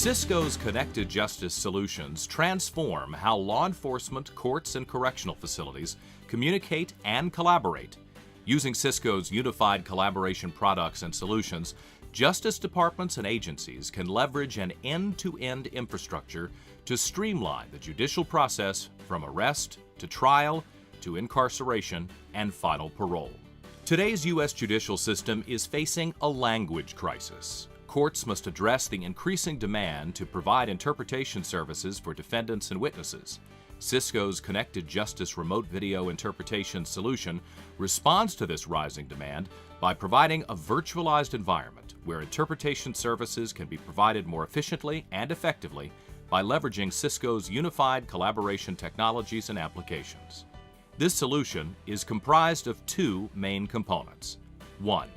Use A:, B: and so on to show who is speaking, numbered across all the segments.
A: Cisco's connected justice solutions transform how law enforcement, courts, and correctional facilities communicate and collaborate. Using Cisco's unified collaboration products and solutions, justice departments and agencies can leverage an end-to-end infrastructure to streamline the judicial process from arrest to trial to incarceration and final parole. Today's U.S. judicial system is facing a language crisis. Courts must address the increasing demand to provide interpretation services for defendants and witnesses. Cisco's Connected Justice Remote Video Interpretation solution responds to this rising demand by providing a virtualized environment where interpretation services can be provided more efficiently and effectively by leveraging Cisco's unified collaboration technologies and applications. This solution is comprised of two main components. One,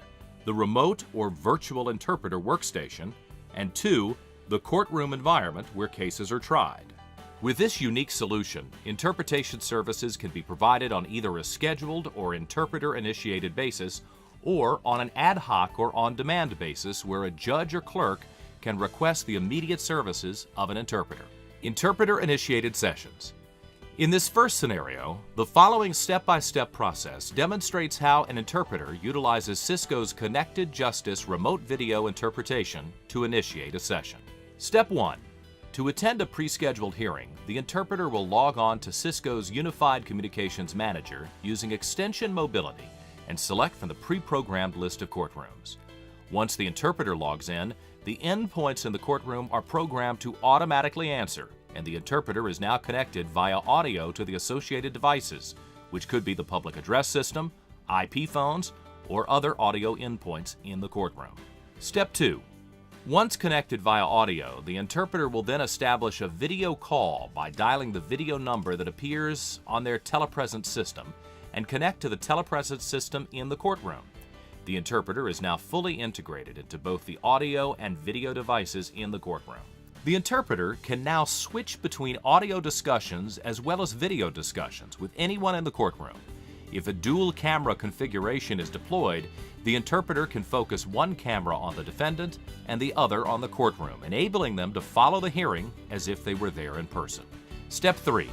A: the remote or virtual interpreter workstation, and two, the courtroom environment where cases are tried. With this unique solution, interpretation services can be provided on either a scheduled or interpreter-initiated basis or on an ad hoc or on-demand basis where a judge or clerk can request the immediate services of an interpreter. Interpreter-initiated sessions. In this first scenario, the following step-by-step process demonstrates how an interpreter utilizes Cisco's Connected Justice Remote Video Interpretation to initiate a session. Step 1. To attend a pre-scheduled hearing, the interpreter will log on to Cisco's Unified Communications Manager using Extension Mobility and select from the pre-programmed list of courtrooms. Once the interpreter logs in, the endpoints in the courtroom are programmed to automatically answer, and the interpreter is now connected via audio to the associated devices, which could be the public address system, IP phones, or other audio endpoints in the courtroom. Step 2. Once connected via audio, the interpreter will then establish a video call by dialing the video number that appears on their telepresence system and connect to the telepresence system in the courtroom. The interpreter is now fully integrated into both the audio and video devices in the courtroom. The interpreter can now switch between audio discussions as well as video discussions with anyone in the courtroom. If a dual camera configuration is deployed, the interpreter can focus one camera on the defendant and the other on the courtroom, enabling them to follow the hearing as if they were there in person. Step 3.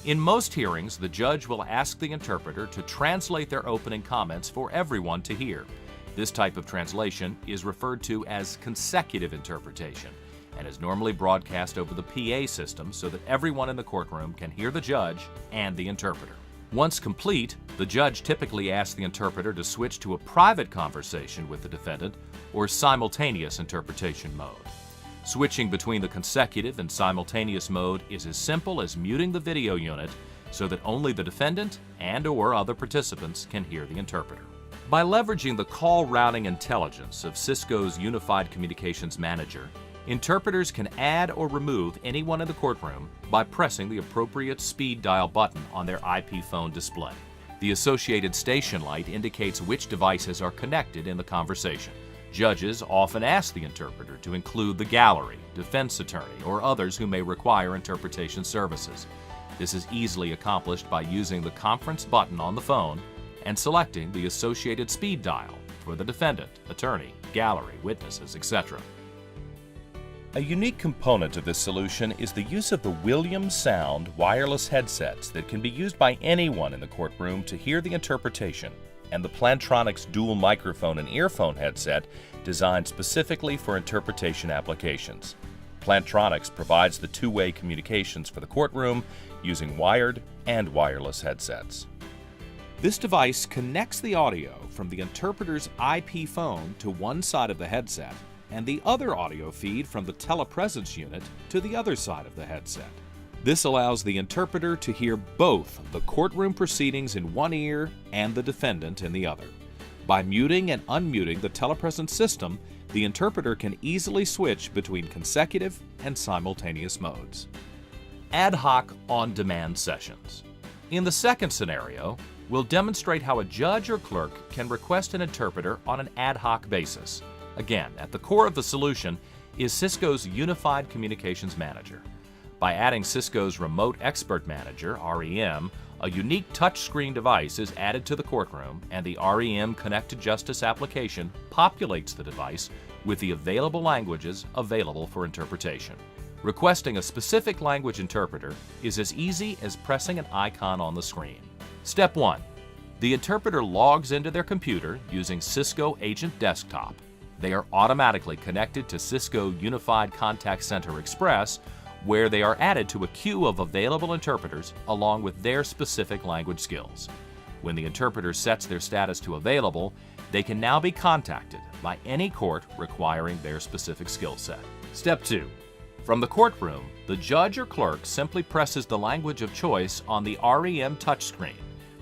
A: In most hearings, the judge will ask the interpreter to translate their opening comments for everyone to hear. This type of translation is referred to as consecutive interpretation and is normally broadcast over the PA system so that everyone in the courtroom can hear the judge and the interpreter. Once complete, the judge typically asks the interpreter to switch to a private conversation with the defendant or simultaneous interpretation mode. Switching between the consecutive and simultaneous mode is as simple as muting the video unit so that only the defendant and/or other participants can hear the interpreter. By leveraging the call routing intelligence of Cisco's Unified Communications Manager, interpreters can add or remove anyone in the courtroom by pressing the appropriate speed dial button on their IP phone display. The associated station light indicates which devices are connected in the conversation. Judges often ask the interpreter to include the gallery, defense attorney, or others who may require interpretation services. This is easily accomplished by using the conference button on the phone and selecting the associated speed dial for the defendant, attorney, gallery, witnesses, etc. A unique component of this solution is the use of the Williams Sound wireless headsets that can be used by anyone in the courtroom to hear the interpretation, and the Plantronics dual microphone and earphone headset designed specifically for interpretation applications. Plantronics provides the two-way communications for the courtroom using wired and wireless headsets. This device connects the audio from the interpreter's IP phone to one side of the headset and the other audio feed from the telepresence unit to the other side of the headset. This allows the interpreter to hear both the courtroom proceedings in one ear and the defendant in the other. By muting and unmuting the telepresence system, the interpreter can easily switch between consecutive and simultaneous modes. Ad hoc on-demand sessions. In the second scenario, we'll demonstrate how a judge or clerk can request an interpreter on an ad hoc basis. Again, at the core of the solution is Cisco's Unified Communications Manager. By adding Cisco's Remote Expert Manager, REM, a unique touchscreen device is added to the courtroom, and the REM Connected Justice application populates the device with the available languages available for interpretation. Requesting a specific language interpreter is as easy as pressing an icon on the screen. Step 1. The interpreter logs into their computer using Cisco Agent Desktop. They are automatically connected to Cisco Unified Contact Center Express, where they are added to a queue of available interpreters along with their specific language skills. When the interpreter sets their status to available, they can now be contacted by any court requiring their specific skill set. Step 2. From the courtroom, the judge or clerk simply presses the language of choice on the REM touchscreen,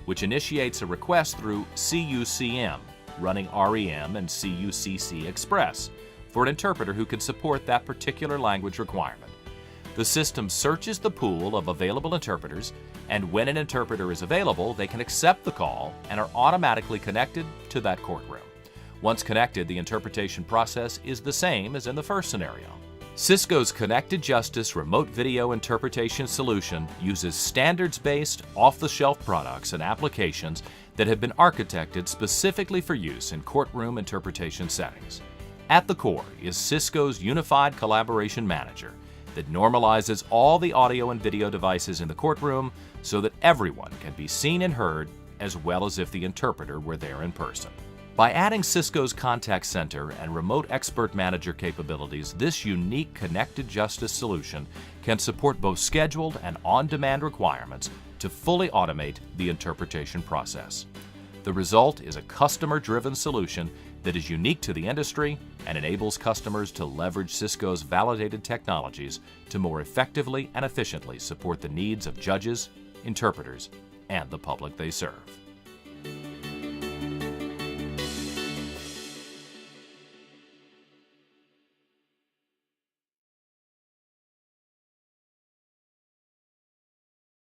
A: which initiates a request through CUCM, running REM and CUCC Express, for an interpreter who can support that particular language requirement. The system searches the pool of available interpreters, and when an interpreter is available, they can accept the call and are automatically connected to that courtroom. Once connected, the interpretation process is the same as in the first scenario. Cisco's Connected Justice Remote Video Interpretation solution uses standards-based, off-the-shelf products and applications that have been architected specifically for use in courtroom interpretation settings. At the core is Cisco's Unified Collaboration Manager that normalizes all the audio and video devices in the courtroom so that everyone can be seen and heard, as well as if the interpreter were there in person. By adding Cisco's Contact Center and Remote Expert Manager capabilities, this unique Connected Justice solution can support both scheduled and on-demand requirements to fully automate the interpretation process. The result is a customer-driven solution that is unique to the industry and enables customers to leverage Cisco's validated technologies to more effectively and efficiently support the needs of judges, interpreters, and the public they serve.